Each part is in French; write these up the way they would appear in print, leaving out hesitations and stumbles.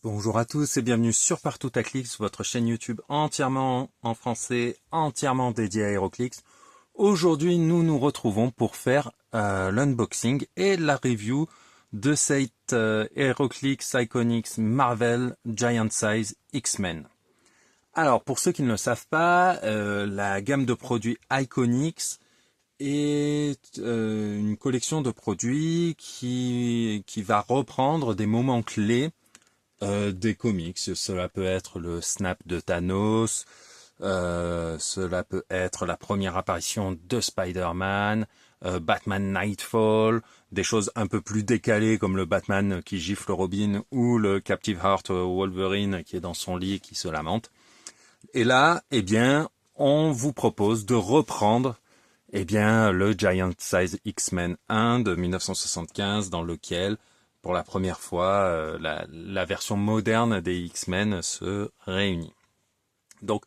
Bonjour à tous et bienvenue sur Partout à Clix, votre chaîne YouTube entièrement en français, entièrement dédiée à HeroClix. Aujourd'hui, nous nous retrouvons pour faire l'unboxing et la review de cette HeroClix Iconics Marvel Giant Size X-Men. Alors, pour ceux qui ne le savent pas, la gamme de produits Iconics est une collection de produits qui va reprendre des moments clés des comics. Cela peut être le snap de Thanos, cela peut être la première apparition de Spider-Man, Batman Nightfall, des choses un peu plus décalées comme le Batman qui gifle Robin ou le Captive Heart Wolverine qui est dans son lit et qui se lamente. Et là, eh bien, on vous propose de reprendre le Giant Size X-Men 1 de 1975 dans lequel pour la première fois, la version moderne des X-Men se réunit. Donc,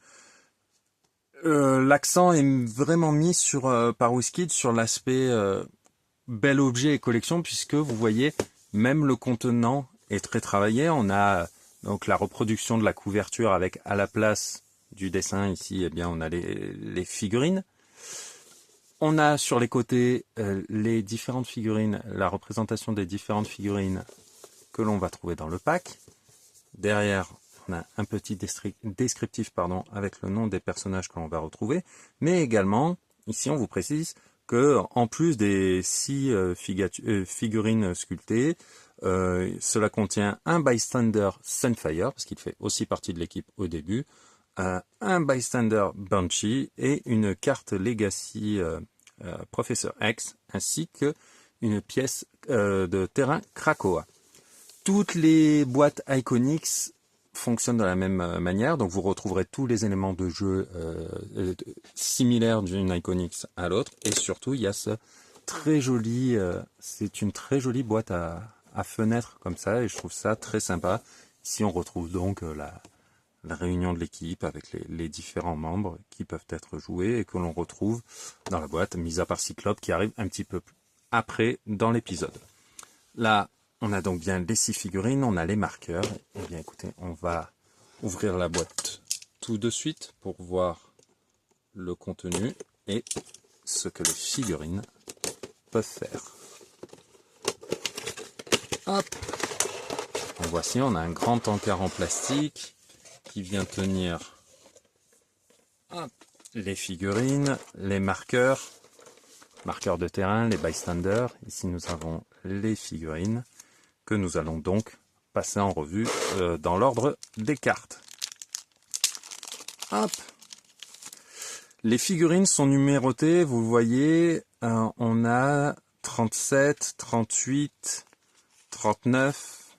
l'accent est vraiment mis par WizKids sur l'aspect bel objet et collection, puisque vous voyez, même le contenant est très travaillé. On a donc la reproduction de la couverture avec à la place du dessin ici, eh bien, on a les figurines. On a sur les côtés les différentes figurines, la représentation des différentes figurines que l'on va trouver dans le pack. Derrière, on a un petit descriptif avec le nom des personnages que l'on va retrouver. Mais également, ici on vous précise que en plus des 6 figurines sculptées, cela contient un bystander Sunfire, parce qu'il fait aussi partie de l'équipe au début, un bystander Banshee et une carte Legacy Professeur X, ainsi que une pièce de terrain Krakoa. Toutes les boîtes Iconics fonctionnent de la même manière, donc vous retrouverez tous les éléments de jeu similaires d'une Iconics à l'autre, et surtout il y a ce très joli, c'est une très jolie boîte à fenêtre comme ça, et je trouve ça très sympa. Ici on retrouve donc la réunion de l'équipe avec les différents membres qui peuvent être joués et que l'on retrouve dans la boîte, mis à part Cyclope qui arrive un petit peu après dans l'épisode. Là, on a donc bien les 6 figurines, on a les marqueurs. Eh bien écoutez, on va ouvrir la boîte tout de suite pour voir le contenu et ce que les figurines peuvent faire. Hop! Donc voici, on a un grand encart en plastique qui vient tenir les figurines, les marqueurs de terrain, les bystanders. Ici nous avons les figurines que nous allons donc passer en revue dans l'ordre des cartes. Hop. Les figurines sont numérotées, vous le voyez, on a 37, 38, 39,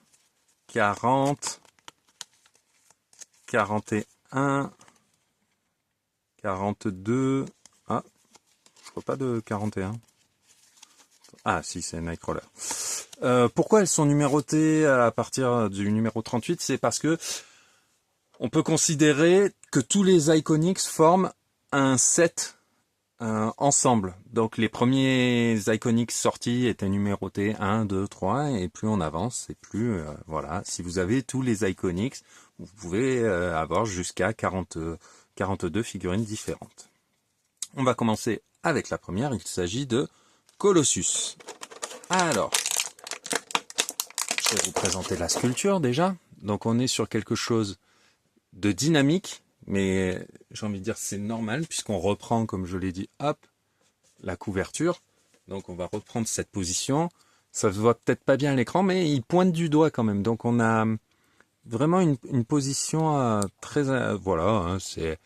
40, 41, 42, ah, je vois pas de 41. Ah si, c'est Nightcrawler. Pourquoi elles sont numérotées à partir du numéro 38? C'est parce que on peut considérer que tous les Iconics forment un set ensemble. Donc les premiers Iconics sortis étaient numérotés 1, 2, 3, et plus on avance, et plus, voilà, si vous avez tous les Iconics, vous pouvez avoir jusqu'à 42 figurines différentes. On va commencer avec la première, il s'agit de Colossus. Alors, je vais vous présenter la sculpture déjà. Donc on est sur quelque chose de dynamique, mais j'ai envie de dire c'est normal puisqu'on reprend, comme je l'ai dit, hop, la couverture. Donc on va reprendre cette position. Ça se voit peut-être pas bien à l'écran, mais il pointe du doigt quand même. Donc on a vraiment une position très... voilà, hein, c'est...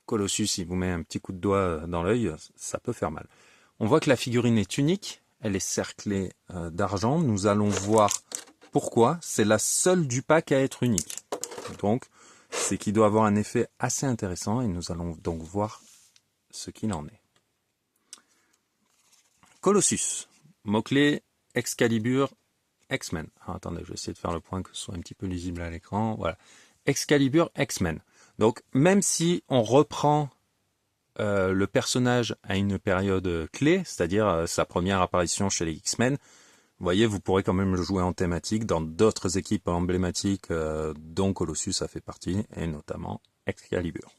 Colossus, il vous met un petit coup de doigt dans l'œil, ça peut faire mal. On voit que la figurine est unique, elle est cerclée d'argent. Nous allons voir pourquoi. C'est la seule du pack à être unique. Donc, c'est qu'il doit avoir un effet assez intéressant et nous allons donc voir ce qu'il en est. Colossus, mot-clé Excalibur X-Men. Attendez, je vais essayer de faire le point que ce soit un petit peu lisible à l'écran. Voilà. Excalibur X-Men. Donc, même si on reprend le personnage à une période clé, c'est-à-dire sa première apparition chez les X-Men, Vous voyez, vous pourrez quand même le jouer en thématique dans d'autres équipes emblématiques dont Colossus a fait partie, et notamment Excalibur.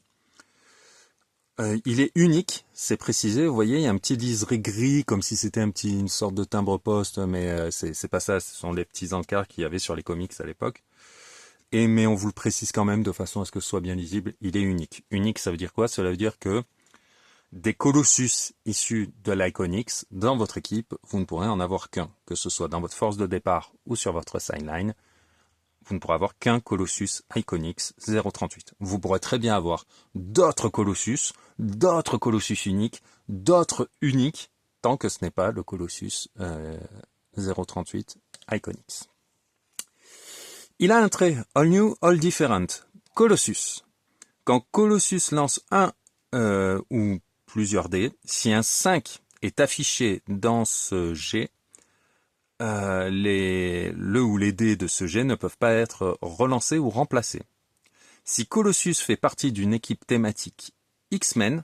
Il est unique, c'est précisé, vous voyez, il y a un petit liseré gris, comme si c'était une sorte de timbre-poste, mais c'est pas ça, ce sont les petits encarts qu'il y avait sur les comics à l'époque. Mais on vous le précise quand même de façon à ce que ce soit bien lisible, il est unique. Unique, ça veut dire quoi? Cela veut dire que des Colossus issus de l'Iconix, dans votre équipe, vous ne pourrez en avoir qu'un, que ce soit dans votre force de départ ou sur votre sideline. Vous ne pourrez avoir qu'un Colossus Iconix 038. Vous pourrez très bien avoir d'autres Colossus uniques, d'autres uniques, tant que ce n'est pas le Colossus 038 Iconix. Il a un trait, All New, All Different. Colossus. Quand Colossus lance un ou plusieurs dés, si un 5 est affiché dans ce jet, le ou les dés de ce jet ne peuvent pas être relancés ou remplacés. Si Colossus fait partie d'une équipe thématique X-Men,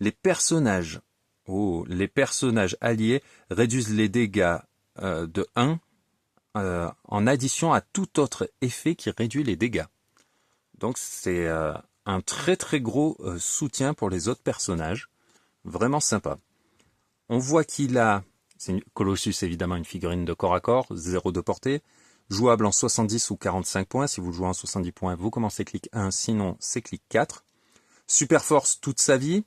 les personnages alliés réduisent les dégâts de 1 en addition à tout autre effet qui réduit les dégâts. Donc c'est un très très gros soutien pour les autres personnages. Vraiment sympa. On voit qu'il a, Colossus évidemment une figurine de corps à corps, 0 de portée, jouable en 70 ou 45 points. Si vous le jouez en 70 points, vous commencez clic 1, sinon c'est clic 4. Super force toute sa vie.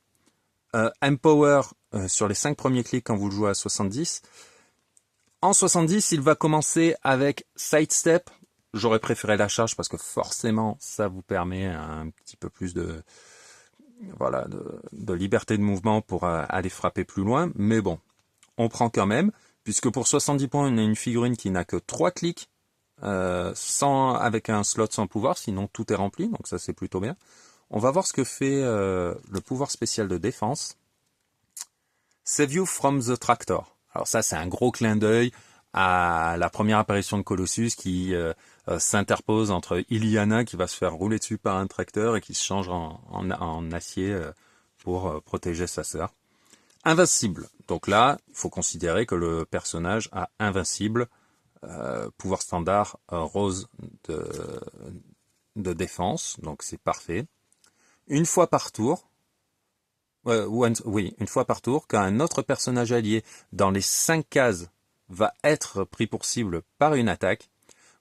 Empower sur les 5 premiers clics quand vous le jouez à 70. En 70, il va commencer avec Sidestep. J'aurais préféré la charge parce que forcément, ça vous permet un petit peu plus de liberté de mouvement pour aller frapper plus loin. Mais bon, on prend quand même, puisque pour 70 points, on a une figurine qui n'a que 3 clics, avec un slot sans pouvoir, sinon tout est rempli, donc ça c'est plutôt bien. On va voir ce que fait le pouvoir spécial de défense. Save you from the tractor. Alors ça, c'est un gros clin d'œil à la première apparition de Colossus qui s'interpose entre Illyana qui va se faire rouler dessus par un tracteur et qui se change en acier pour protéger sa sœur. Invincible. Donc là, il faut considérer que le personnage a invincible, pouvoir standard rose de défense, donc c'est parfait. Une fois par tour, une fois par tour, quand un autre personnage allié dans les 5 cases va être pris pour cible par une attaque,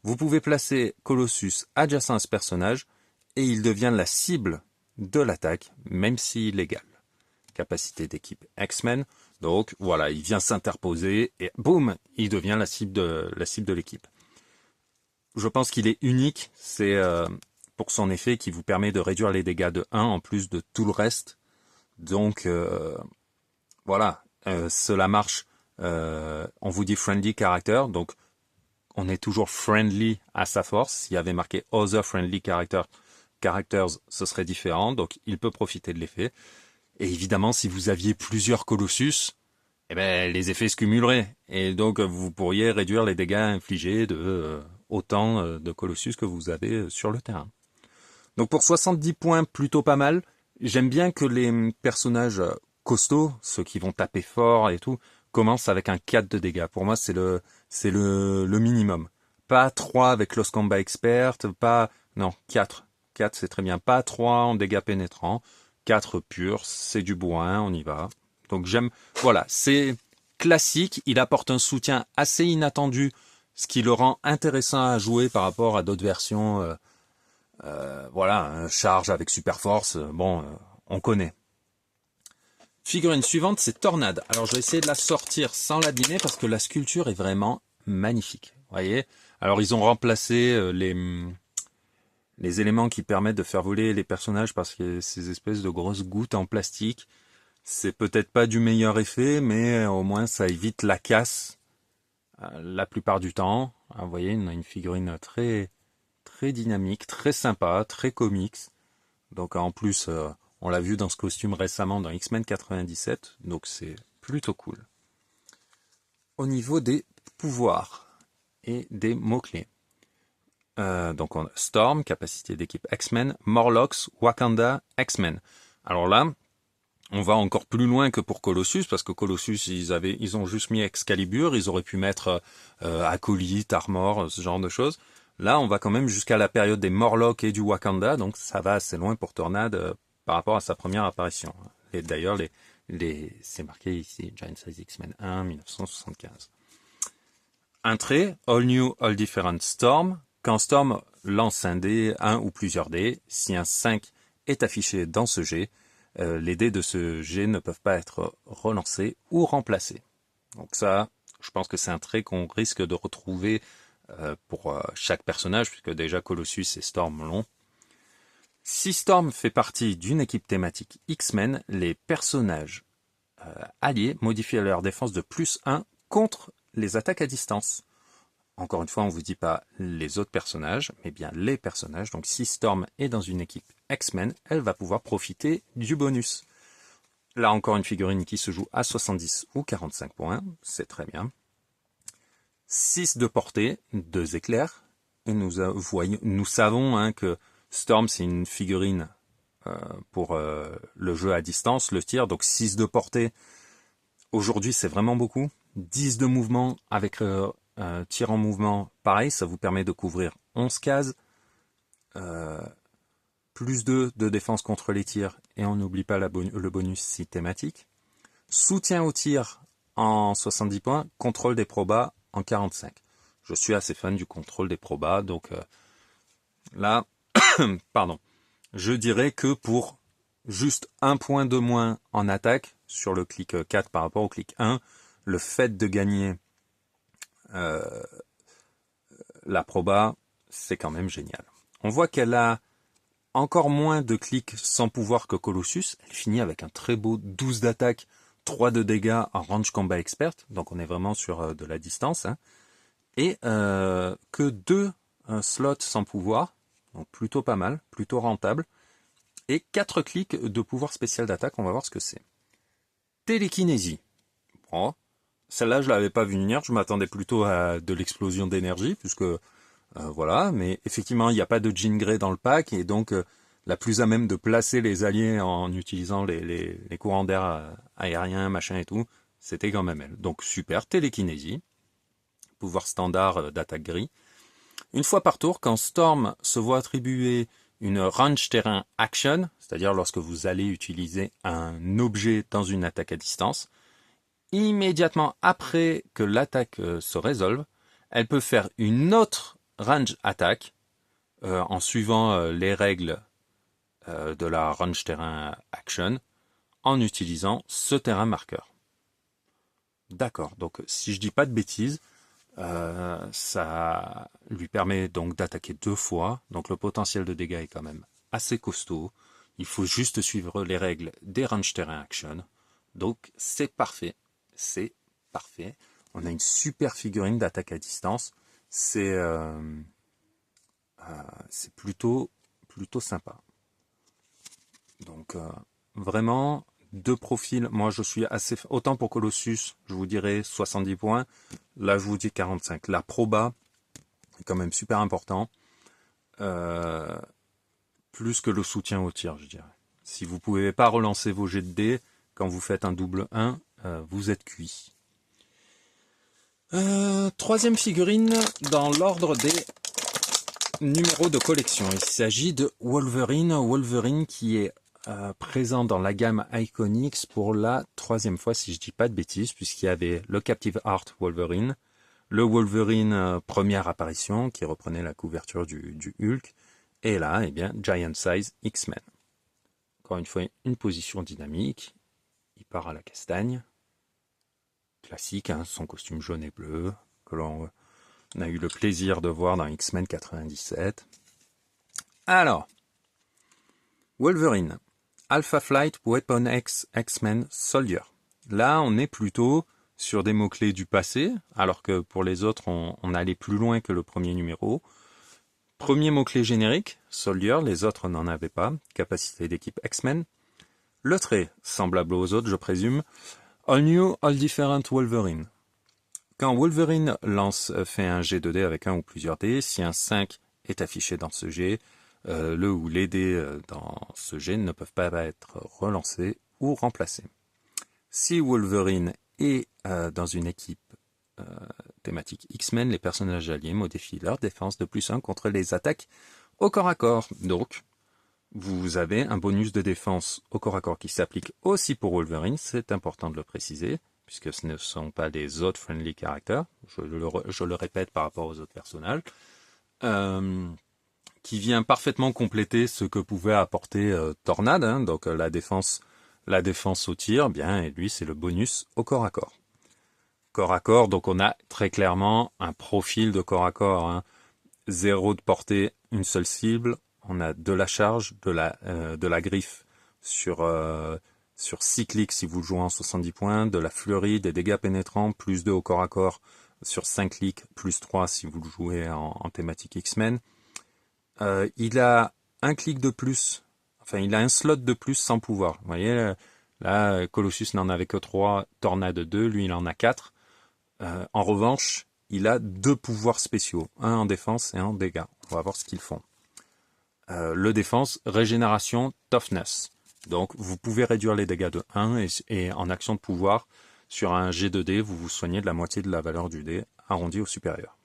vous pouvez placer Colossus adjacent à ce personnage et il devient la cible de l'attaque, même s'il égale. Capacité d'équipe X-Men, donc voilà, il vient s'interposer et boum, il devient la cible de l'équipe. Je pense qu'il est unique, c'est pour son effet qui vous permet de réduire les dégâts de 1 en plus de tout le reste. Donc voilà, cela marche. On vous dit friendly character, donc on est toujours friendly à sa force. S'il y avait marqué other friendly characters, ce serait différent. Donc il peut profiter de l'effet. Et évidemment, si vous aviez plusieurs Colossus, eh ben, les effets se cumuleraient. Et donc vous pourriez réduire les dégâts infligés de autant de Colossus que vous avez sur le terrain. Donc pour 70 points, plutôt pas mal. J'aime bien que les personnages costauds, ceux qui vont taper fort et tout, commencent avec un 4 de dégâts. Pour moi, c'est le minimum. Pas 3 avec Lost Combat Expert, non, 4. 4, c'est très bien. Pas 3 en dégâts pénétrants. 4 purs, c'est du bourrin, on y va. Donc j'aime, voilà, c'est classique. Il apporte un soutien assez inattendu, ce qui le rend intéressant à jouer par rapport à d'autres versions. Voilà, charge avec super force, on connaît. Figurine suivante, c'est Tornade. Alors je vais essayer de la sortir sans l'abîmer parce que la sculpture est vraiment magnifique. Vous voyez? Alors ils ont remplacé les éléments qui permettent de faire voler les personnages parce que ces espèces de grosses gouttes en plastique, c'est peut-être pas du meilleur effet, mais au moins ça évite la casse la plupart du temps. Vous voyez, on a une figurine très dynamique, très sympa, très comics. Donc en plus, on l'a vu dans ce costume récemment dans X-Men 97, donc c'est plutôt cool. Au niveau des pouvoirs et des mots-clés. Donc on a Storm, capacité d'équipe X-Men, Morlocks, Wakanda, X-Men. Alors là, On va encore plus loin que pour Colossus, parce que Colossus, ils ont juste mis Excalibur, ils auraient pu mettre Acolyte, Armor, ce genre de choses. Là, on va quand même jusqu'à la période des Morlocks et du Wakanda, donc ça va assez loin pour Tornade par rapport à sa première apparition. Et d'ailleurs, c'est marqué ici, Giant Size X-Men 1, 1975. Un trait, All New, All Different Storm. Quand Storm lance un dé, un ou plusieurs dés, si un 5 est affiché dans ce jet, les dés de ce jet ne peuvent pas être relancés ou remplacés. Donc ça, je pense que c'est un trait qu'on risque de retrouver pour chaque personnage, puisque déjà Colossus et Storm l'ont. Si Storm fait partie d'une équipe thématique X-Men, les personnages alliés modifient leur défense de +1 contre les attaques à distance. Encore une fois, on ne vous dit pas les autres personnages, mais bien les personnages. Donc si Storm est dans une équipe X-Men, elle va pouvoir profiter du bonus. Là encore une figurine qui se joue à 70 ou 45 points, c'est très bien. 6 de portée, 2 éclairs. Et nous savons que Storm c'est une figurine pour le jeu à distance, le tir, donc 6 de portée. Aujourd'hui c'est vraiment beaucoup. 10 de mouvement avec tir en mouvement, pareil, ça vous permet de couvrir 11 cases. Plus 2 de défense contre les tirs, et on n'oublie pas le bonus si thématique. Soutien au tir en 70 points, contrôle des probas en 45. Je suis assez fan du contrôle des probas, donc là, pardon, je dirais que pour juste 1 point de moins en attaque, sur le clic 4 par rapport au clic 1, le fait de gagner la proba, c'est quand même génial. On voit qu'elle a encore moins de clics sans pouvoir que Colossus. Elle finit avec un très beau 12 d'attaque, 3 de dégâts en range combat expert. Donc on est vraiment sur de la distance. Et que 2 slots sans pouvoir. Donc plutôt pas mal, plutôt rentable. Et 4 clics de pouvoir spécial d'attaque. On va voir ce que c'est. Télékinésie. Bon, celle-là je l'avais pas vu venir. Je m'attendais plutôt à de l'explosion d'énergie. Puisque voilà, mais effectivement, il n'y a pas de Jean Grey dans le pack, et donc la plus à même de placer les alliés en utilisant les courants d'air aériens, machin et tout, c'était quand même elle. Donc super, télékinésie, pouvoir standard d'attaque gris. Une fois par tour, quand Storm se voit attribuer une range terrain action, c'est-à-dire lorsque vous allez utiliser un objet dans une attaque à distance, immédiatement après que l'attaque se résolve, elle peut faire une autre range attack en suivant les règles de la range terrain action en utilisant ce terrain marqueur. D'accord, donc si je dis pas de bêtises, ça lui permet donc d'attaquer 2 fois, donc le potentiel de dégâts est quand même assez costaud. Il faut juste suivre les règles des range terrain action. Donc c'est parfait, c'est parfait. On a une super figurine d'attaque à distance. C'est plutôt sympa. Donc vraiment 2 profils. Moi je suis assez, autant pour Colossus je vous dirais 70 points, là je vous dis 45. La proba est quand même super important, plus que le soutien au tir, je dirais. Si vous pouvez pas relancer vos jets de dés quand vous faites un double 1, vous êtes cuit. Troisième figurine dans l'ordre des numéros de collection. Il s'agit de Wolverine. Wolverine qui est présent dans la gamme Iconics pour la 3e fois, si je dis pas de bêtises, puisqu'il y avait le Captive Heart Wolverine, le Wolverine première apparition qui reprenait la couverture du Hulk, et là, eh bien, Giant Size X-Men. Encore une fois, une position dynamique. Il part à la castagne. Classique, hein, son costume jaune et bleu, que l'on a eu le plaisir de voir dans X-Men 97. Alors, Wolverine, Alpha Flight, Weapon X, X-Men, Soldier. Là, on est plutôt sur des mots-clés du passé, alors que pour les autres, on allait plus loin que le premier numéro. Premier mot-clé générique, Soldier, les autres n'en avaient pas. Capacité d'équipe X-Men. Le trait, semblable aux autres, je présume. All New, All Different Wolverine. Quand Wolverine fait un jet de dés avec un ou plusieurs dés, si un 5 est affiché dans ce jet, le ou les dés dans ce jet ne peuvent pas être relancés ou remplacer. Si Wolverine est dans une équipe thématique X-Men, les personnages alliés modifient leur défense de +1 contre les attaques au corps à corps. Donc, vous avez un bonus de défense au corps à corps qui s'applique aussi pour Wolverine, c'est important de le préciser, puisque ce ne sont pas des autres friendly characters, je le répète par rapport aux autres personnages, qui vient parfaitement compléter ce que pouvait apporter Tornade, hein, donc la défense au tir, bien, et lui c'est le bonus au corps à corps. Corps à corps, donc on a très clairement un profil de corps à corps, hein. 0 de portée, une seule cible, on a de la charge, de la griffe sur 6 clics si vous le jouez en 70 points, de la fleurie, des dégâts pénétrants, +2 au corps à corps sur 5 clics, +3 si vous le jouez en thématique X-Men. Il a un clic de plus, enfin il a un slot de plus sans pouvoir. Vous voyez, là Colossus n'en avait que 3, Tornade 2, lui il en a 4. En revanche, il a 2 pouvoirs spéciaux, un en défense et un en dégâts. On va voir ce qu'ils font. Le défense, régénération, toughness. Donc vous pouvez réduire les dégâts de 1 et en action de pouvoir, sur un jet de dés, vous vous soignez de la moitié de la valeur du dé, arrondi au supérieur.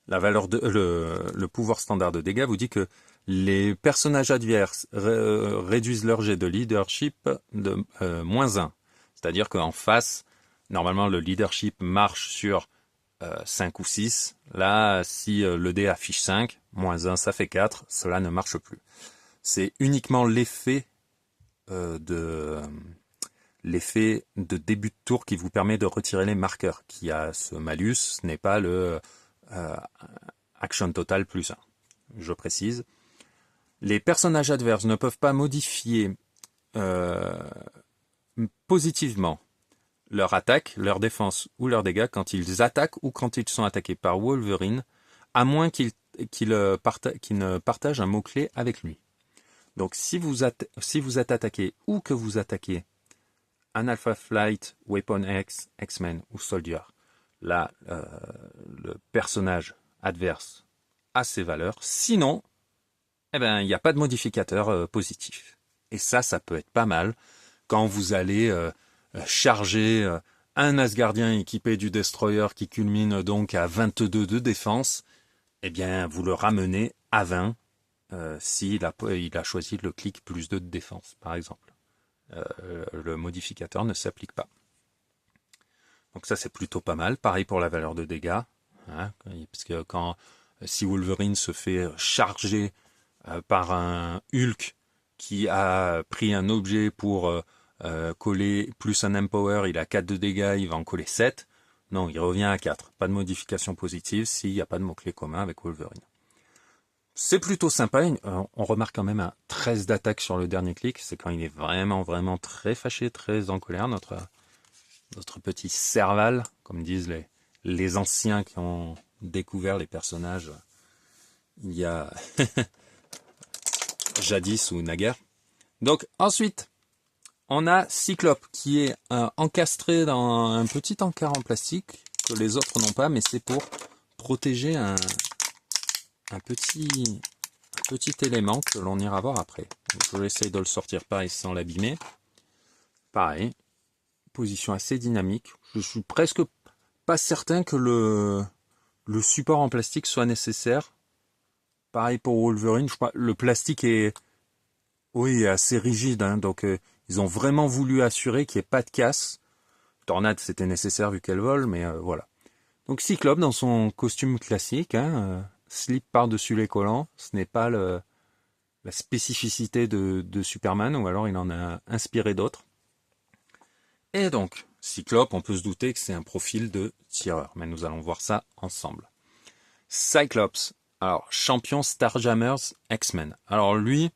Le pouvoir standard de dégâts vous dit que les personnages adverses réduisent leur jet de leadership de -1. C'est-à-dire qu'en face, normalement le leadership marche sur 5 ou 6. Là, si le dé affiche 5, -1, ça fait 4, cela ne marche plus. C'est uniquement l'effet de début de tour qui vous permet de retirer les marqueurs, qui a ce malus, ce n'est pas le action total +1. Je précise. Les personnages adverses ne peuvent pas modifier positivement leur attaque, leur défense ou leurs dégâts quand ils attaquent ou quand ils sont attaqués par Wolverine, à moins qu'ils ne partagent un mot-clé avec lui. Donc si vous êtes attaqué ou que vous attaquez un Alpha Flight, Weapon X, X-Men ou Soldier, là, le personnage adverse a ses valeurs. Sinon, il n'y a pas de modificateur positif. Et ça peut être pas mal quand vous allez charger un Asgardien équipé du Destroyer qui culmine donc à 22 de défense. Eh bien, vous le ramenez à 20 s'il a choisi le clic +2 de défense, par exemple. Le modificateur ne s'applique pas. Donc ça, c'est plutôt pas mal. Pareil pour la valeur de dégâts. Hein, parce que si Wolverine se fait charger par un Hulk qui a pris un objet pour coller plus un Empower, il a 4 de dégâts, il va en coller 7. Non, il revient à 4. Pas de modification positive s'il n'y a pas de mot-clé commun avec Wolverine. C'est plutôt sympa. On remarque quand même un 13 d'attaque sur le dernier clic. C'est quand il est vraiment, vraiment très fâché, très en colère, notre petit Serval, comme disent les anciens qui ont découvert les personnages il y a jadis ou naguère. Donc ensuite, on a Cyclope qui est encastré dans un petit encart en plastique que les autres n'ont pas, mais c'est pour protéger un petit élément que l'on ira voir après. Donc, je vais essayer de le sortir pareil sans l'abîmer. Pareil, position assez dynamique. Je suis presque pas certain que le support en plastique soit nécessaire. Pareil pour Wolverine, je crois le plastique est assez rigide, hein, donc ils ont vraiment voulu assurer qu'il n'y ait pas de casse. Tornade, c'était nécessaire vu qu'elle vole, mais voilà. Donc Cyclope dans son costume classique, hein, slip par-dessus les collants, ce n'est pas la spécificité de Superman, ou alors il en a inspiré d'autres. Et donc, Cyclope, on peut se douter que c'est un profil de tireur, mais nous allons voir ça ensemble. Cyclops, alors champion Starjammers X-Men. Alors lui,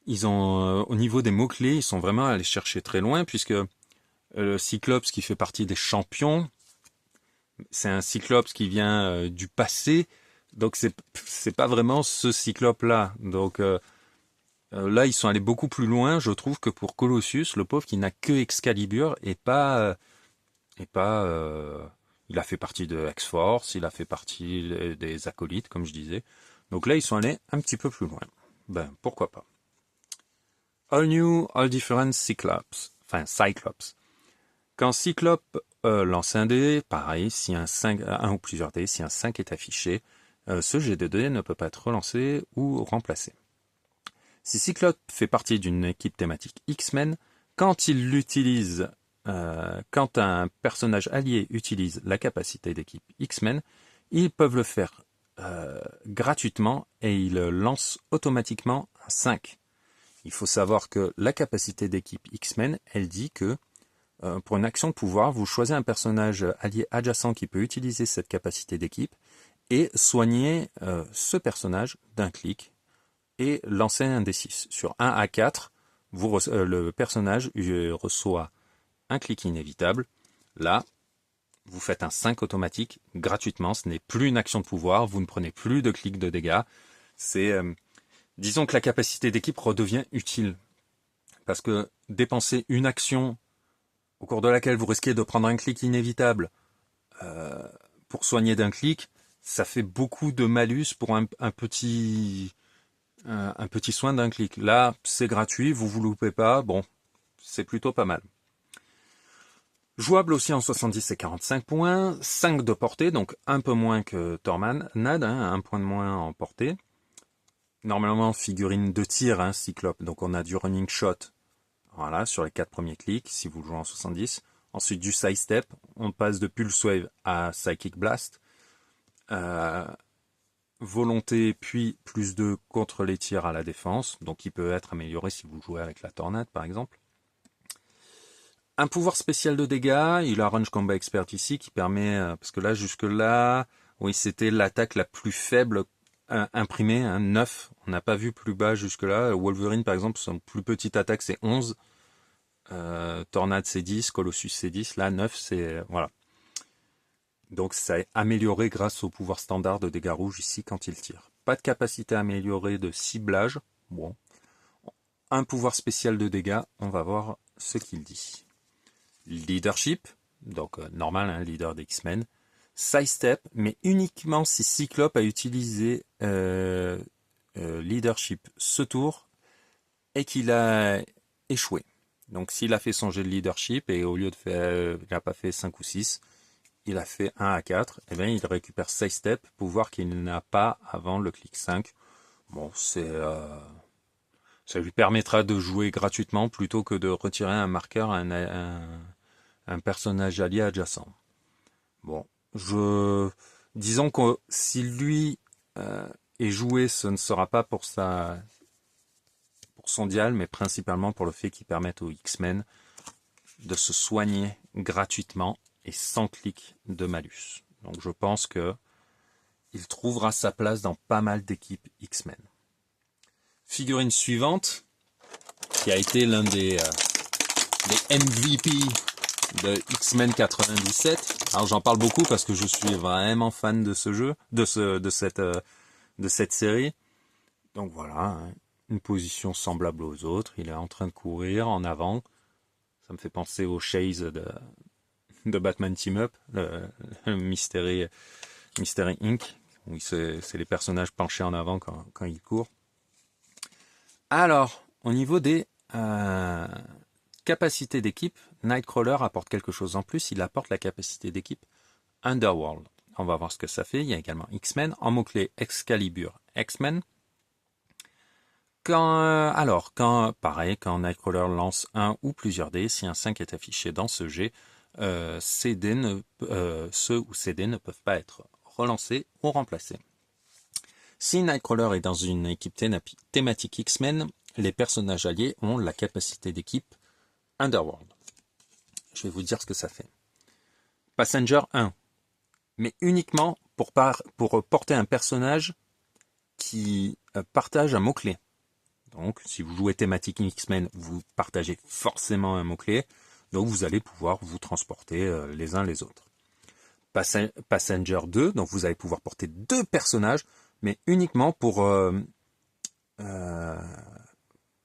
ils ont au niveau des mots-clés, ils sont vraiment allés chercher très loin, puisque le Cyclops qui fait partie des champions, c'est un Cyclops qui vient du passé, donc c'est pas vraiment ce Cyclope-là. Donc là, ils sont allés beaucoup plus loin, je trouve, que pour Colossus, le pauvre qui n'a que Excalibur et pas il a fait partie de X-Force, il a fait partie des acolytes, comme je disais. Donc là, ils sont allés un petit peu plus loin. Ben, pourquoi pas. All new, all different Cyclops. Enfin, Cyclops. Quand Cyclope lance un dé, pareil, si un ou plusieurs dés, si un 5 est affiché, ce jet de dés ne peut pas être relancé ou remplacé. Si Cyclope fait partie d'une équipe thématique X-Men, quand quand un personnage allié utilise la capacité d'équipe X-Men, ils peuvent le faire gratuitement et ils lancent automatiquement un 5. Il faut savoir que la capacité d'équipe X-Men, elle dit que pour une action de pouvoir, vous choisissez un personnage allié adjacent qui peut utiliser cette capacité d'équipe et soigner ce personnage d'un clic et lancer un D6. Sur 1 à 4, le personnage reçoit un clic inévitable. Là, vous faites un 5 automatique gratuitement. Ce n'est plus une action de pouvoir. Vous ne prenez plus de clics de dégâts. Disons que la capacité d'équipe redevient utile. Parce que dépenser une action au cours de laquelle vous risquez de prendre un clic inévitable pour soigner d'un clic, ça fait beaucoup de malus pour un petit soin d'un clic. Là, c'est gratuit, vous loupez pas. Bon, c'est plutôt pas mal. Jouable aussi en 70 et 45 points, 5 de portée, donc un peu moins que Tornade, un point de moins en portée. Normalement, figurine de tir, Cyclope, donc on a du running shot, voilà, sur les 4 premiers clics, si vous le jouez en 70. Ensuite, du side step, on passe de Pulse Wave à Psychic Blast. Volonté, puis plus 2 contre les tirs à la défense, donc il peut être amélioré si vous jouez avec la Tornade, par exemple. Un pouvoir spécial de dégâts, il a Range Combat Expert ici qui permet, parce que là jusque-là, oui c'était l'attaque la plus faible imprimée, 9, on n'a pas vu plus bas jusque-là. Wolverine par exemple, son plus petite attaque c'est 11, Tornade c'est 10, Colossus c'est 10, là 9 c'est, voilà. Donc ça est amélioré grâce au pouvoir standard de dégâts rouges ici quand il tire. Pas de capacité améliorée de ciblage, bon. Un pouvoir spécial de dégâts, on va voir ce qu'il dit. Leadership, donc normal, leader d'X-Men. Side step, mais uniquement si Cyclope a utilisé leadership ce tour et qu'il a échoué. Donc s'il a fait son jet de leadership et au lieu de faire, il n'a pas fait 5 ou 6, il a fait 1 à 4, et bien il récupère side step, pouvoir qu'il n'a pas avant le clic 5. Bon, ça lui permettra de jouer gratuitement plutôt que de retirer un marqueur à un personnage allié adjacent. Bon, disons que si lui est joué, ce ne sera pas pour son dial, mais principalement pour le fait qu'il permette aux X-Men de se soigner gratuitement et sans clic de malus. Donc je pense que il trouvera sa place dans pas mal d'équipes X-Men. Figurine suivante, qui a été l'un des MVP de X-Men 97. Alors j'en parle beaucoup parce que je suis vraiment fan de ce jeu, de cette série. Donc voilà, une position semblable aux autres. Il est en train de courir en avant. Ça me fait penser au Chase de Batman Team Up, le Mystery Inc. Oui, c'est les personnages penchés en avant quand ils courent. Alors, au niveau des capacité d'équipe, Nightcrawler apporte quelque chose en plus, il apporte la capacité d'équipe Underworld. On va voir ce que ça fait. Il y a également X-Men, en mot-clé Excalibur X-Men. Quand Nightcrawler lance un ou plusieurs dés, si un 5 est affiché dans ce jet, ceux ou ces dés ne peuvent pas être relancés ou remplacés. Si Nightcrawler est dans une équipe thématique X-Men, les personnages alliés ont la capacité d'équipe Underworld. Je vais vous dire ce que ça fait. Passenger 1, mais uniquement pour porter un personnage qui partage un mot-clé. Donc, si vous jouez thématique X-Men, vous partagez forcément un mot-clé. Donc, vous allez pouvoir vous transporter les uns les autres. Passenger 2, donc vous allez pouvoir porter 2 personnages, mais uniquement pour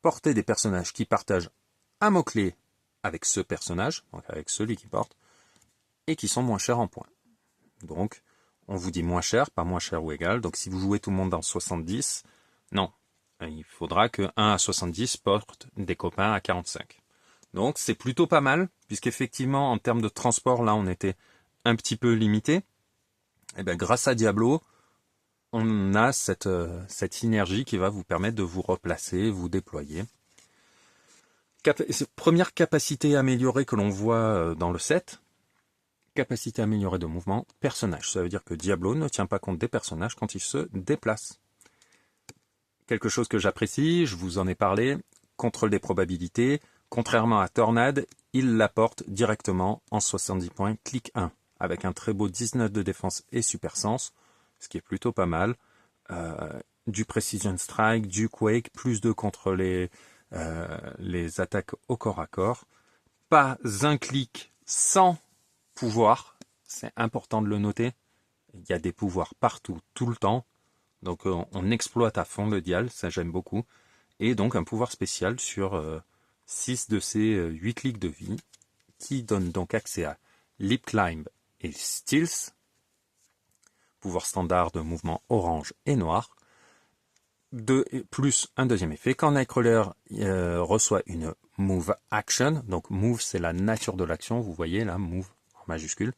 porter des personnages qui partagent un mot-clé avec ce personnage, donc avec celui qui porte, et qui sont moins chers en points. Donc, on vous dit moins cher, pas moins cher ou égal. Donc, si vous jouez tout le monde dans 70, non. il faudra que 1 à 70 porte des copains à 45. Donc c'est plutôt pas mal, puisqu'effectivement en termes de transport, là on était un petit peu limité. Et bien grâce à Diablo, on a cette synergie qui va vous permettre de vous replacer, vous déployer. Première capacité améliorée que l'on voit dans le set, capacité améliorée de mouvement, personnage. Ça veut dire que Diablo ne tient pas compte des personnages quand ils se déplacent. Quelque chose que j'apprécie, je vous en ai parlé, contrôle des probabilités. Contrairement à Tornade, il l'apporte directement en 70 points, clic 1, avec un très beau 19 de défense et super sens, ce qui est plutôt pas mal. Du Precision Strike, du Quake, plus 2 contre les attaques au corps à corps. Pas un clic sans pouvoir, c'est important de le noter. Il y a des pouvoirs partout, tout le temps. Donc on exploite à fond le dial, ça j'aime beaucoup. Et donc un pouvoir spécial sur 6 de ces 8 clics de vie, qui donne donc accès à Lip Climb et Stealth, pouvoir standard de mouvement orange et noir, plus un deuxième effet. Quand Nightcrawler reçoit une Move Action, donc Move c'est la nature de l'action, vous voyez là, Move en majuscule,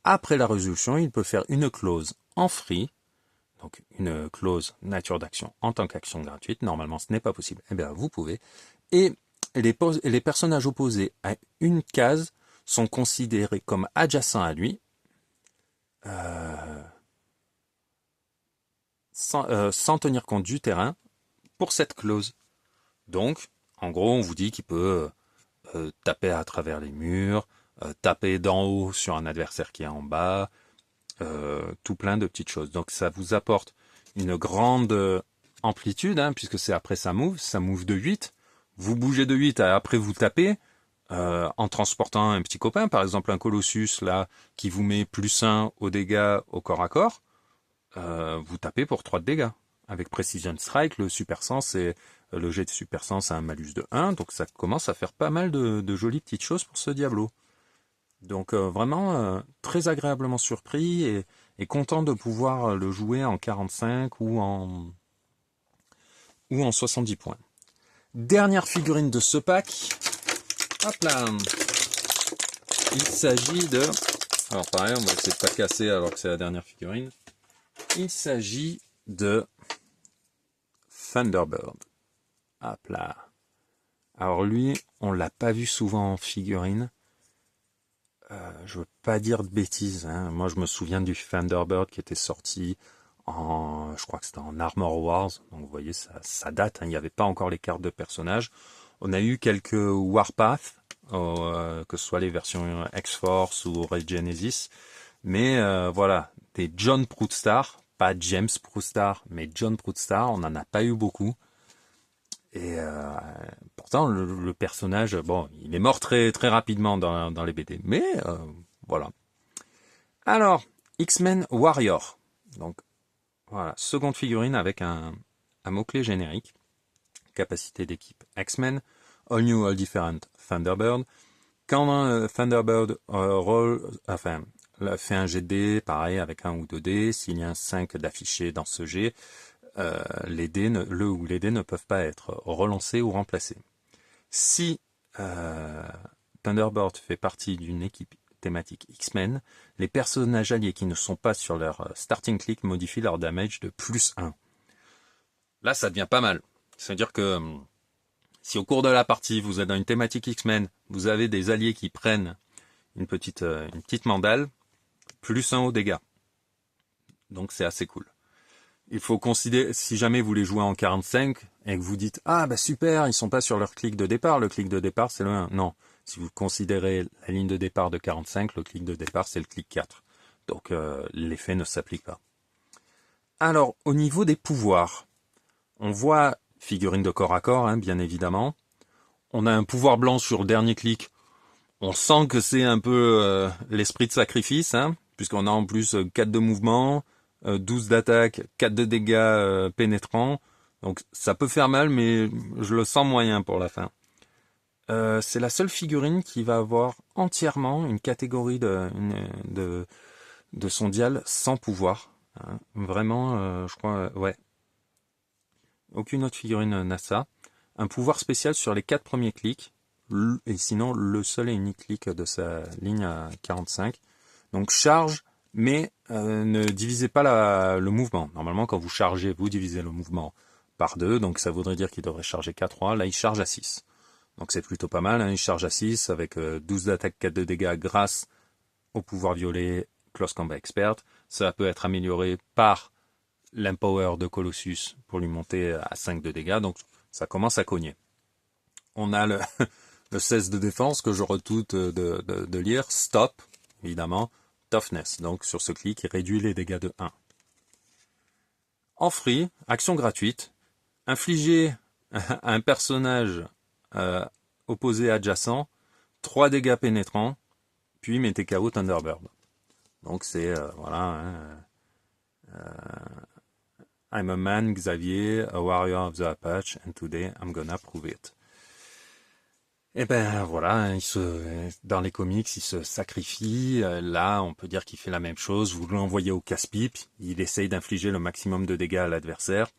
après la résolution, il peut faire une clause en free, donc une clause nature d'action en tant qu'action gratuite. Normalement, ce n'est pas possible. Eh bien, vous pouvez. Et les personnages opposés à une case sont considérés comme adjacents à lui, sans tenir compte du terrain pour cette clause. Donc, en gros, on vous dit qu'il peut taper à travers les murs, taper d'en haut sur un adversaire qui est en bas, tout plein de petites choses. Donc ça vous apporte une grande amplitude, hein, puisque c'est après ça move de 8. Vous bougez de 8 et après vous tapez en transportant un petit copain, par exemple un Colossus là qui vous met plus 1 aux dégâts au corps à corps, vous tapez pour 3 de dégâts. Avec Precision Strike, le super sens et le jet de super sens a un malus de 1, donc ça commence à faire pas mal de jolies petites choses pour ce Diablo. Donc vraiment très agréablement surpris et content de pouvoir le jouer en 45 ou en 70 points. Dernière figurine de ce pack. Hop là. Il s'agit de... Alors pareil, on va essayer de pas casser alors que c'est la dernière figurine. Il s'agit de Thunderbird. Hop là. Alors lui, on l'a pas vu souvent en figurine. Je veux pas dire de bêtises, hein. Moi je me souviens du Thunderbird qui était sorti je crois que c'était en Armor Wars, donc vous voyez ça date, hein. Il n'y avait pas encore les cartes de personnages. On a eu quelques Warpath, que ce soit les versions X-Force ou Red Genesis, mais voilà, des John Proudstar, pas James Proudstar, mais John Proudstar, on n'en a pas eu beaucoup. Et pourtant, le personnage, bon, il est mort très très rapidement dans les BD, mais voilà. Alors, X-Men Warrior. Donc, voilà, seconde figurine avec un mot-clé générique. Capacité d'équipe X-Men. All New, All Different Thunderbird. Quand Thunderbird fait un jet de dés, pareil, avec un ou deux dés, s'il y a un 5 d'affiché dans ce jet, les dés ne peuvent pas être relancés ou remplacés. Si Thunderbird fait partie d'une équipe thématique X-Men, les personnages alliés qui ne sont pas sur leur starting click modifient leur damage de plus 1. Là, ça devient pas mal. C'est-à-dire que si au cours de la partie, vous êtes dans une thématique X-Men, vous avez des alliés qui prennent une petite mandale, plus 1 aux dégâts. Donc c'est assez cool. Il faut considérer, si jamais vous les jouez en 45 et que vous dites « Ah bah super, ils sont pas sur leur clic de départ, le clic de départ c'est le 1 ». Non, si vous considérez la ligne de départ de 45, le clic de départ c'est le clic 4. Donc l'effet ne s'applique pas. Alors, au niveau des pouvoirs, on voit figurine de corps à corps, hein, bien évidemment. On a un pouvoir blanc sur le dernier clic. On sent que c'est un peu l'esprit de sacrifice, hein, puisqu'on a en plus 4 de mouvement, 12 d'attaque, 4 de dégâts pénétrants. Donc ça peut faire mal, mais je le sens moyen pour la fin. C'est la seule figurine qui va avoir entièrement une catégorie de son dial sans pouvoir. Hein. Vraiment, je crois, ouais. aucune autre figurine n'a ça. Un pouvoir spécial sur les 4 premiers clics, et sinon le seul et unique clic de sa ligne à 45. Donc charge, mais ne divisez pas le mouvement. Normalement, quand vous chargez, vous divisez le mouvement par 2, donc ça voudrait dire qu'il devrait charger qu'à 3. Là, il charge à 6. Donc c'est plutôt pas mal, hein. Il charge à 6 avec 12 d'attaque, 4 de dégâts grâce au pouvoir violet Close Combat Expert. Ça peut être amélioré par l'Empower de Colossus pour lui monter à 5 de dégâts, donc ça commence à cogner. On a le, le 16 de défense que je redoute de lire, Stop, évidemment, Toughness, donc sur ce clic, il réduit les dégâts de 1. En free, action gratuite, infliger à un personnage opposé adjacent 3 dégâts pénétrants, puis mettez KO Thunderbird. Donc c'est, voilà, hein, I'm a man, Xavier, a warrior of the Apache, and today I'm gonna prove it. Et ben voilà, dans les comics, il se sacrifie. Là, on peut dire qu'il fait la même chose. Vous l'envoyez au casse-pipe, il essaye d'infliger le maximum de dégâts à l'adversaire.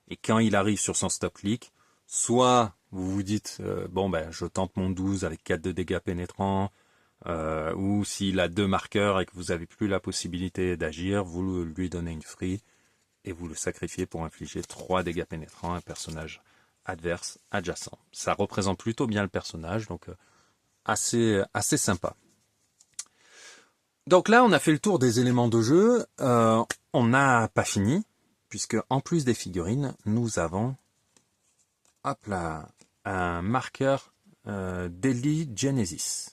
Et quand il arrive sur son stop-click, soit vous vous dites, bon ben je tente mon 12 avec 4 de dégâts pénétrants, ou s'il a 2 marqueurs et que vous n'avez plus la possibilité d'agir, vous lui donnez une free et vous le sacrifiez pour infliger 3 dégâts pénétrants à un personnage adverse adjacent. Ça représente plutôt bien le personnage, donc assez sympa. Donc là, on a fait le tour des éléments de jeu. On n'a pas fini, puisque en plus des figurines, nous avons hop là, un marqueur Deadly Genesis.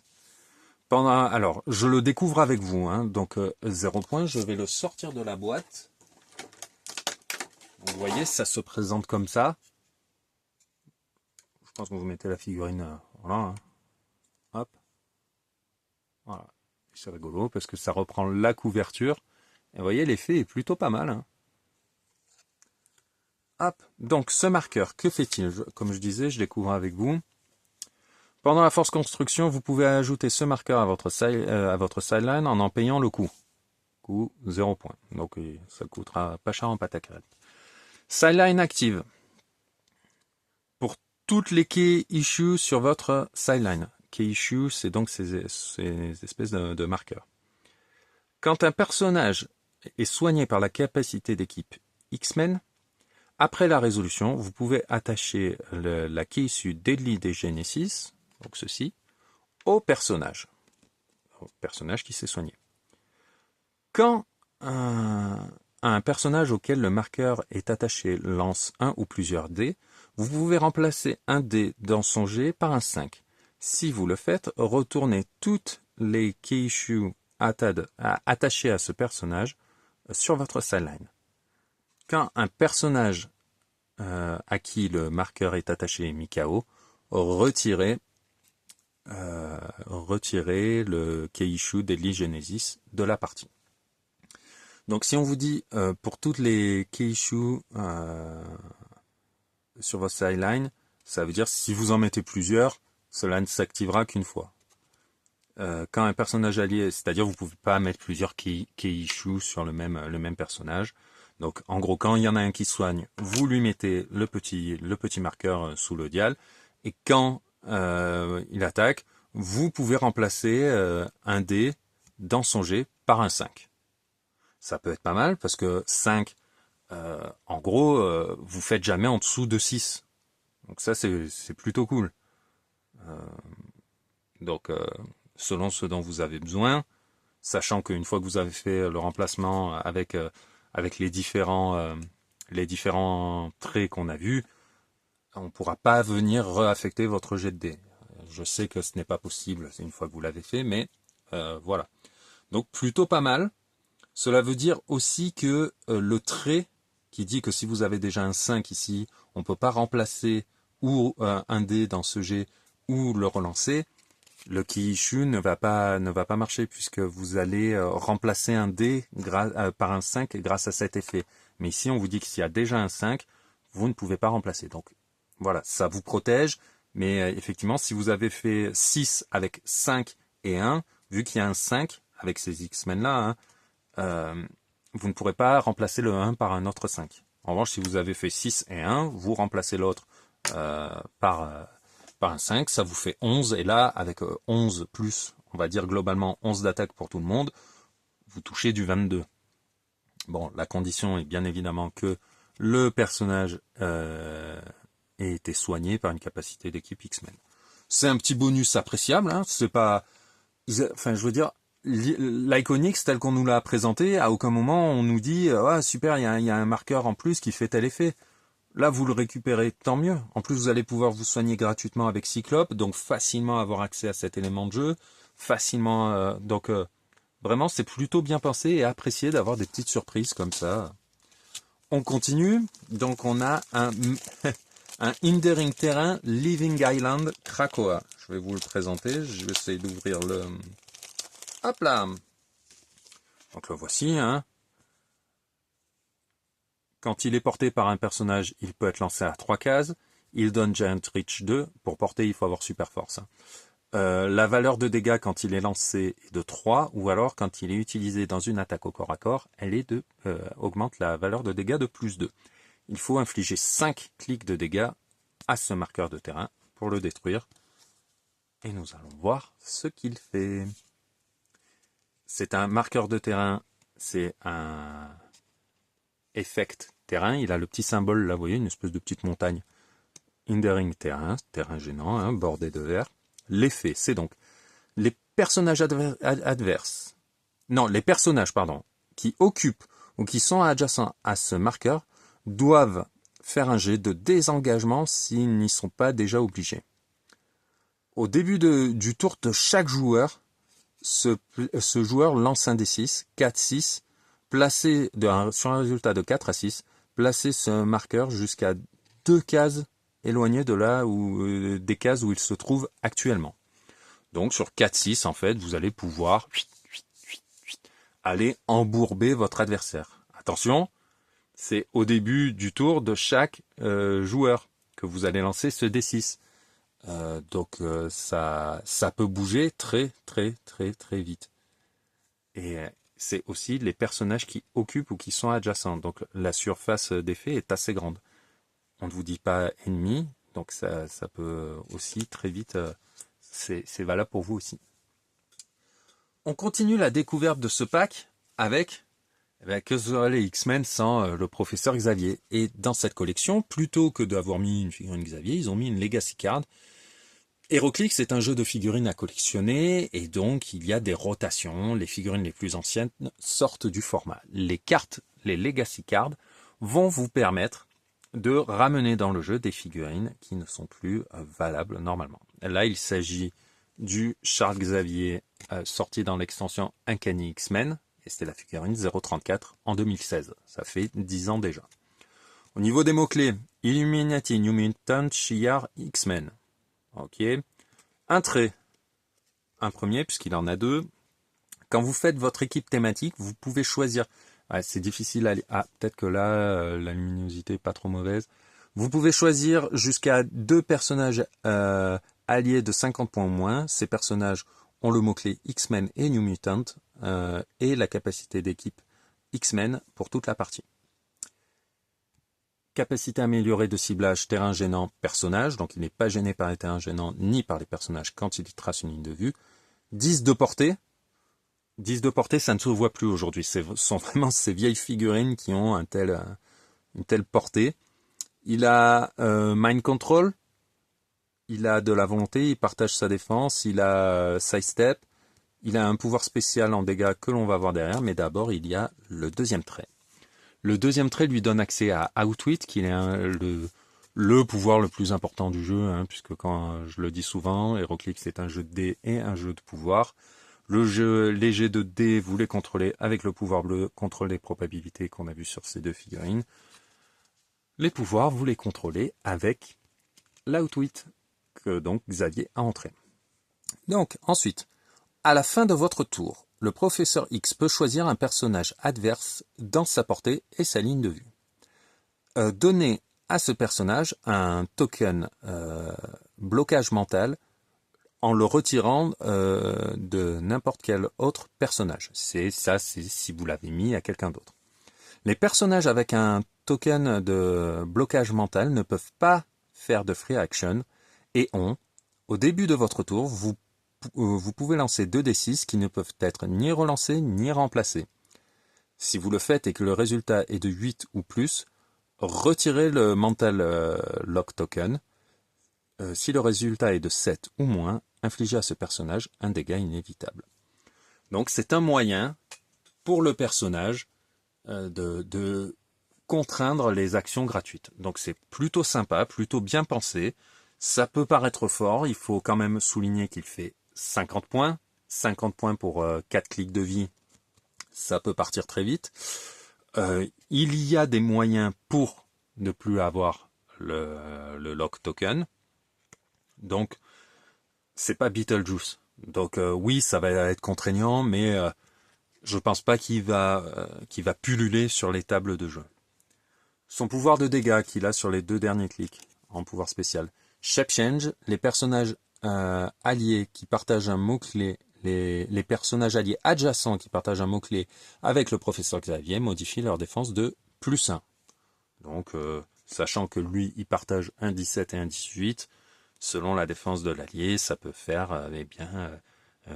Alors, je le découvre avec vous, hein, donc 0 point, je vais le sortir de la boîte. Vous voyez, ça se présente comme ça. Je pense que vous mettez la figurine, voilà, hein. Hop. Voilà. C'est rigolo parce que ça reprend la couverture. Et vous voyez, l'effet est plutôt pas mal, hein. Hop. Donc, ce marqueur, que fait-il? Comme je disais, je découvre avec vous. Pendant la force construction, vous pouvez ajouter ce marqueur à votre sideline en payant le coût. Coût 0 point. Donc, ça coûtera pas cher en pâte à crêpes. Sideline active. Pour toutes les key issues sur votre sideline. Key issues, c'est donc ces espèces de marqueurs. Quand un personnage est soigné par la capacité d'équipe X-Men, après la résolution, vous pouvez attacher la key issue Deadly Genesis, donc ceci, au personnage qui s'est soigné. Quand un personnage auquel le marqueur est attaché lance un ou plusieurs dés, vous pouvez remplacer un dé dans son jet par un 5. Si vous le faites, retournez toutes les key issues attachées à ce personnage sur votre sideline. Quand un personnage à qui le marqueur est attaché est mis KO, retirez le key issue Deadly Genesis de la partie. Donc si on vous dit pour toutes les key issues sur votre sideline, ça veut dire si vous en mettez plusieurs, cela ne s'activera qu'une fois. Quand un personnage allié, c'est-à-dire vous ne pouvez pas mettre plusieurs key issues sur le même personnage. Donc en gros, quand il y en a un qui soigne, vous lui mettez le petit marqueur sous le dial. Et quand il attaque, vous pouvez remplacer un dé dans son jet par un 5. Ça peut être pas mal parce que 5, en gros, vous faites jamais en dessous de 6. Donc ça, c'est plutôt cool. Donc, selon ce dont vous avez besoin, sachant qu'une fois que vous avez fait le remplacement avec les différents traits qu'on a vus, on ne pourra pas venir réaffecter votre jet de dés. Je sais que ce n'est pas possible une fois que vous l'avez fait, mais voilà. Donc plutôt pas mal. Cela veut dire aussi que le trait qui dit que si vous avez déjà un 5 ici, on ne peut pas remplacer ou un dé dans ce jet ou le relancer, le key issue ne va pas marcher puisque vous allez remplacer un dé par un 5 grâce à cet effet. Mais ici, on vous dit que s'il y a déjà un 5, vous ne pouvez pas remplacer. Donc voilà, ça vous protège. Mais effectivement, si vous avez fait 6 avec 5 et 1, vu qu'il y a un 5 avec ces X-Men là, vous ne pourrez pas remplacer le 1 par un autre 5. En revanche, si vous avez fait 6 et 1, vous remplacez l'autre par un 5, ça vous fait 11. Et là, avec 11 plus, on va dire globalement 11 d'attaque pour tout le monde, vous touchez du 22. Bon, la condition est bien évidemment que le personnage ait été soigné par une capacité d'équipe X-Men. C'est un petit bonus appréciable, hein, c'est pas... Enfin, je veux dire, l'Iconix, tel qu'on nous l'a présenté, à aucun moment on nous dit ah, super, il y a un marqueur en plus qui fait tel effet. Là, vous le récupérez, tant mieux. En plus, vous allez pouvoir vous soigner gratuitement avec Cyclope, donc facilement avoir accès à cet élément de jeu, facilement... vraiment, c'est plutôt bien pensé et apprécié d'avoir des petites surprises comme ça. On continue, donc on a un Hindering Terrain Living Island Krakoa. Je vais vous le présenter, je vais essayer d'ouvrir le... Hop là. Donc le voici, hein. Quand il est porté par un personnage, il peut être lancé à 3 cases. Il donne Giant Reach 2. Pour porter, il faut avoir super force. La valeur de dégâts quand il est lancé est de 3, ou alors quand il est utilisé dans une attaque au corps à corps, augmente la valeur de dégâts de plus 2. Il faut infliger 5 clics de dégâts à ce marqueur de terrain pour le détruire. Et nous allons voir ce qu'il fait. C'est un marqueur de terrain, c'est un effect terrain. Il a le petit symbole là, vous voyez, une espèce de petite montagne. Hindering terrain, terrain gênant, hein, bordé de vert. L'effet, c'est donc les personnages adverses, non, les personnages, pardon, qui occupent ou qui sont adjacents à ce marqueur doivent faire un jet de désengagement s'ils n'y sont pas déjà obligés. Au début du tour de chaque joueur, ce joueur lance un D6, 4, 6, placé sur un résultat de 4 à 6, placez ce marqueur jusqu'à 2 cases éloignées de là où des cases où il se trouve actuellement. Donc sur 4-6, en fait, vous allez pouvoir aller embourber votre adversaire. Attention, c'est au début du tour de chaque joueur que vous allez lancer ce D6. Donc ça peut bouger très vite. Et c'est aussi les personnages qui occupent ou qui sont adjacents. Donc la surface d'effet est assez grande. On ne vous dit pas ennemi, donc ça peut aussi très vite, c'est valable pour vous aussi. On continue la découverte de ce pack avec que seraient les X-Men sans le professeur Xavier. Et dans cette collection, plutôt que d'avoir mis une figurine Xavier, ils ont mis une Legacy Card. HeroClix c'est un jeu de figurines à collectionner et donc il y a des rotations. Les figurines les plus anciennes sortent du format. Les cartes, les Legacy Cards, vont vous permettre de ramener dans le jeu des figurines qui ne sont plus valables normalement. Là, il s'agit du Charles Xavier sorti dans l'extension Uncanny X-Men, et c'était la figurine 034 en 2016. Ça fait 10 ans déjà. Au niveau des mots-clés, Illuminati, New Mutant, Shi'ar, X-Men. Ok. Un trait. Un premier, puisqu'il en a 2. Quand vous faites votre équipe thématique, vous pouvez choisir. C'est difficile à lire. Ah, peut-être que là, la luminosité n'est pas trop mauvaise. Vous pouvez choisir jusqu'à 2 personnages alliés de 50 points ou moins. Ces personnages ont le mot-clé X-Men et New Mutant et la capacité d'équipe X-Men pour toute la partie. Capacité améliorée de ciblage terrain gênant personnage. Donc il n'est pas gêné par les terrains gênants ni par les personnages quand il trace une ligne de vue. 10 de portée. 10 de portée, ça ne se voit plus aujourd'hui. Ce sont vraiment ces vieilles figurines qui ont une telle portée. Il a Mind Control, il a de la volonté, il partage sa défense, il a Sidestep, il a un pouvoir spécial en dégâts que l'on va voir derrière, mais d'abord il y a le deuxième trait. Le deuxième trait lui donne accès à Outwit, qui est le pouvoir le plus important du jeu, hein, puisque quand je le dis souvent, HeroClix c'est un jeu de dés et un jeu de pouvoir. Le jeu léger de dés, vous les contrôlez avec le pouvoir bleu, contrôle des probabilités qu'on a vu sur ces 2 figurines. Les pouvoirs, vous les contrôlez avec l'Outwit, que donc Xavier a entré. Donc, ensuite, à la fin de votre tour, le professeur X peut choisir un personnage adverse dans sa portée et sa ligne de vue. Donnez à ce personnage un token blocage mental en le retirant de n'importe quel autre personnage. C'est si vous l'avez mis à quelqu'un d'autre. Les personnages avec un token de blocage mental ne peuvent pas faire de free action et ont, au début de votre tour, vous pouvez lancer 2d6 qui ne peuvent être ni relancés ni remplacés. Si vous le faites et que le résultat est de 8 ou plus, retirez le mental lock token. Si le résultat est de 7 ou moins, infligez à ce personnage un dégât inévitable. Donc c'est un moyen pour le personnage de contraindre les actions gratuites. Donc c'est plutôt sympa, plutôt bien pensé. Ça peut paraître fort, il faut quand même souligner qu'il fait 50 points. 50 points pour 4 clics de vie, ça peut partir très vite. Il y a des moyens pour ne plus avoir le lock token. Donc, c'est pas Beetlejuice. Donc oui, ça va être contraignant, mais je pense pas qu'il va pulluler sur les tables de jeu. Son pouvoir de dégâts qu'il a sur les 2 derniers clics en pouvoir spécial. Shape Change, les personnages alliés qui partagent un mot-clé, les personnages alliés adjacents qui partagent un mot-clé avec le professeur Xavier modifient leur défense de +1. Donc, sachant que lui, il partage un 17 et un 18, selon la défense de l'allié, ça peut faire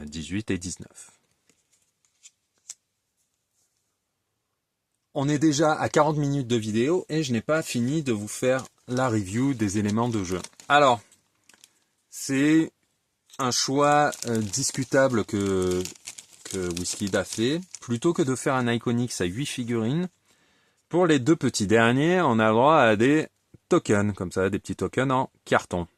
18 et 19. On est déjà à 40 minutes de vidéo et je n'ai pas fini de vous faire la review des éléments de jeu. Alors, c'est un choix discutable que WizKid a fait. Plutôt que de faire un Iconics à 8 figurines, pour les 2 petits derniers, on a le droit à des tokens, comme ça, des petits tokens en carton.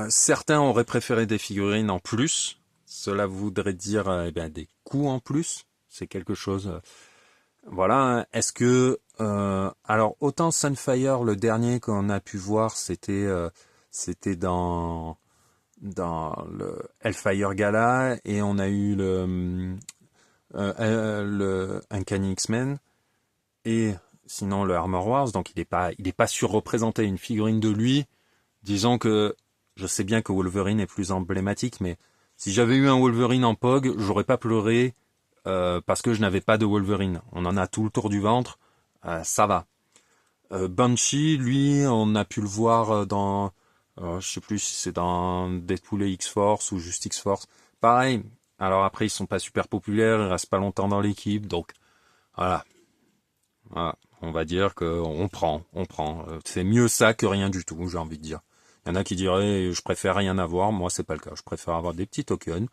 Certains auraient préféré des figurines en plus. Cela voudrait dire des coûts en plus. C'est quelque chose... voilà. Est-ce que... alors, autant Sunfire, le dernier qu'on a pu voir, c'était dans le Hellfire Gala, et on a eu le Uncanny X-Men, et sinon le Armor Wars, donc il est pas surreprésenté. Une figurine de lui, disons que je sais bien que Wolverine est plus emblématique, mais si j'avais eu un Wolverine en POG, j'aurais pas pleuré parce que je n'avais pas de Wolverine. On en a tout le tour du ventre, ça va. Banshee, lui, on a pu le voir dans... je sais plus si c'est dans Deadpool et X-Force ou juste X-Force. Pareil. Alors après, ils sont pas super populaires, ils restent pas longtemps dans l'équipe, donc voilà. Voilà. On va dire qu'on prend. C'est mieux ça que rien du tout, j'ai envie de dire. Il y en a qui diraient, je préfère rien avoir. Moi, c'est pas le cas. Je préfère avoir des petits tokens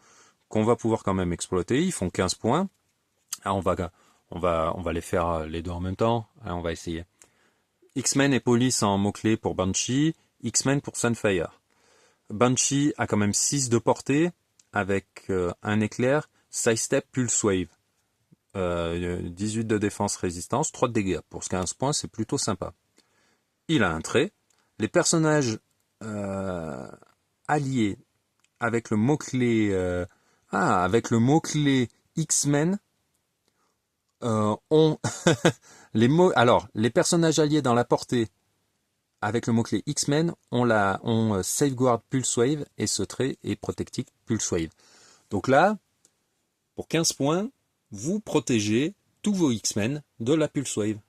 qu'on va pouvoir quand même exploiter. Ils font 15 points. Alors, on va les faire les 2 en même temps. Alors, on va essayer. X-Men et Police en mots-clés pour Banshee. X-Men pour Sunfire. Banshee a quand même 6 de portée avec un éclair, Sidestep, Pulse Wave. 18 de défense résistance, 3 de dégâts. Pour 15 points, c'est plutôt sympa. Il a un trait. Les personnages alliés avec le mot-clé X-Men ont les mots. Alors, les personnages alliés dans la portée avec le mot-clé X-Men ont Safeguard Pulse Wave, et ce trait est Protective Pulse Wave. Donc là, pour 15 points, vous protégez tous vos X-Men de la Pulse Wave.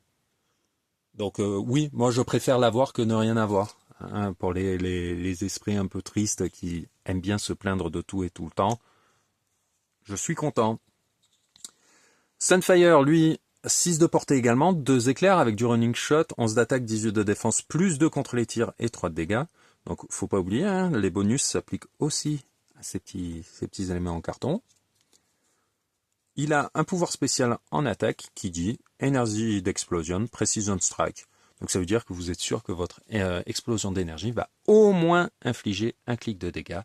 Donc oui, moi je préfère l'avoir que ne rien avoir. Hein, pour les esprits un peu tristes qui aiment bien se plaindre de tout et tout le temps, je suis content. Sunfire, lui, 6 de portée également, 2 éclairs avec du running shot, 11 d'attaque, 18 de défense, plus 2 contre les tirs et 3 de dégâts. Donc faut pas oublier, hein, les bonus s'appliquent aussi à ces petits éléments en carton. Il a un pouvoir spécial en attaque qui dit Energy d'Explosion, Precision Strike. Donc ça veut dire que vous êtes sûr que votre explosion d'énergie va au moins infliger un clic de dégâts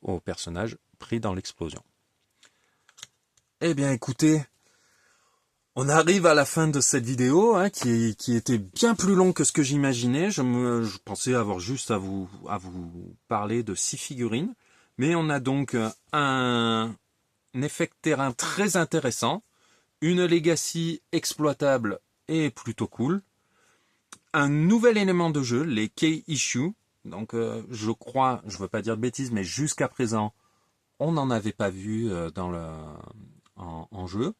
au personnage pris dans l'explosion. Eh bien écoutez, on arrive à la fin de cette vidéo hein, qui était bien plus longue que ce que j'imaginais. Je pensais avoir juste à vous parler de 6 figurines. Mais on a donc un effet terrain très intéressant, une legacy exploitable et plutôt cool, un nouvel élément de jeu, les Key Issue. Donc je crois, je ne veux pas dire de bêtises, mais jusqu'à présent, on n'en avait pas vu en jeu.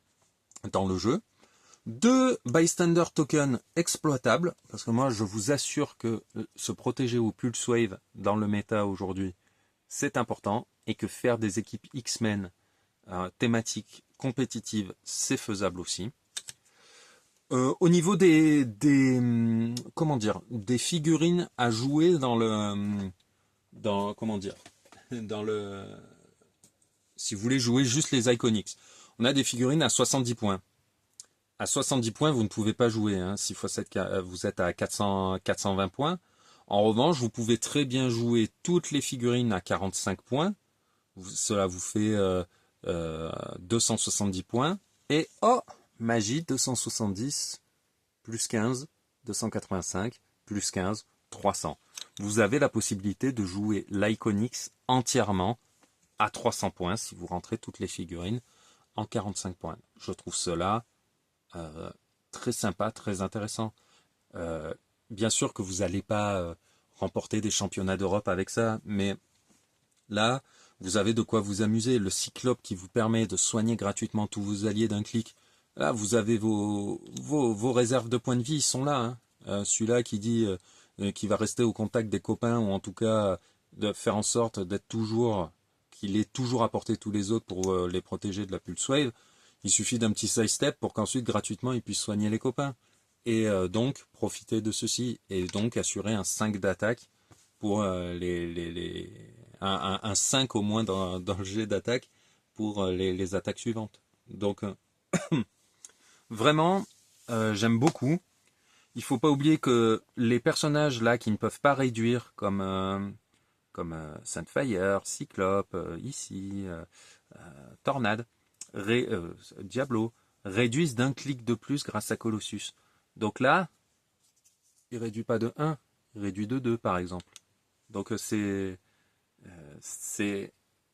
dans le jeu. 2 bystander tokens exploitables, parce que moi je vous assure que se protéger au Pulse Wave dans le méta aujourd'hui, c'est important, et que faire des équipes X-Men thématiques compétitives, c'est faisable aussi. Au niveau comment dire, des figurines à jouer dans le, comment dire, dans le, si vous voulez jouer juste les Iconics, on a des figurines à 70 points. À 70 points, vous ne pouvez pas jouer. Hein. Si vous êtes à 420 points. En revanche, vous pouvez très bien jouer toutes les figurines à 45 points. Cela vous fait 270 points. Et oh, magie, 270, plus 15, 285, plus 15, 300. Vous avez la possibilité de jouer l'Iconix entièrement à 300 points si vous rentrez toutes les figurines en 45 points. Je trouve cela très sympa, très intéressant. Bien sûr que vous n'allez pas remporter des championnats d'Europe avec ça, mais là, vous avez de quoi vous amuser. Le Cyclope qui vous permet de soigner gratuitement tous vos alliés d'un clic. Là, vous avez vos réserves de points de vie, ils sont là. Hein. Celui-là qui dit qu'il va rester au contact des copains, ou en tout cas de faire en sorte d'être toujours, qu'il ait toujours apporté tous les autres pour les protéger de la Pulse Wave. Il suffit d'un petit side step pour qu'ensuite gratuitement il puisse soigner les copains. Et donc profiter de ceci. Et donc assurer un 5 d'attaque pour un 5 au moins dans le jet d'attaque pour les attaques suivantes. Donc vraiment, j'aime beaucoup. Il faut pas oublier que les personnages là qui ne peuvent pas réduire comme Sunfire, Cyclope, ici, Tornade, Diablo, réduisent d'un clic de plus grâce à Colossus. Donc là, il réduit pas de 1, il réduit de 2 par exemple. Donc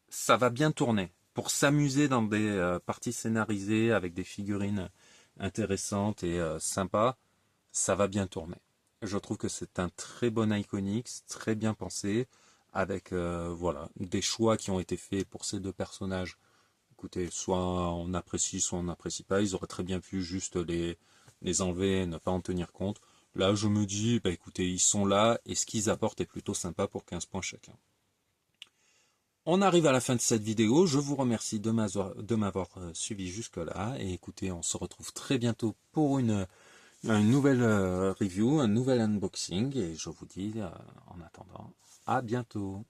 ça va bien tourner. Pour s'amuser dans des parties scénarisées avec des figurines intéressantes et sympas, ça va bien tourner. Je trouve que c'est un très bon Iconix, très bien pensé, avec voilà, des choix qui ont été faits pour ces deux personnages. Écoutez, soit on apprécie, soit on n'apprécie pas. Ils auraient très bien pu juste les enlever et ne pas en tenir compte. Là, je me dis, bah écoutez, ils sont là et ce qu'ils apportent est plutôt sympa pour 15 points chacun. On arrive à la fin de cette vidéo. Je vous remercie de m'avoir suivi jusque-là. Et écoutez, on se retrouve très bientôt pour une nouvelle review, un nouvel unboxing. Et je vous dis, en attendant, à bientôt.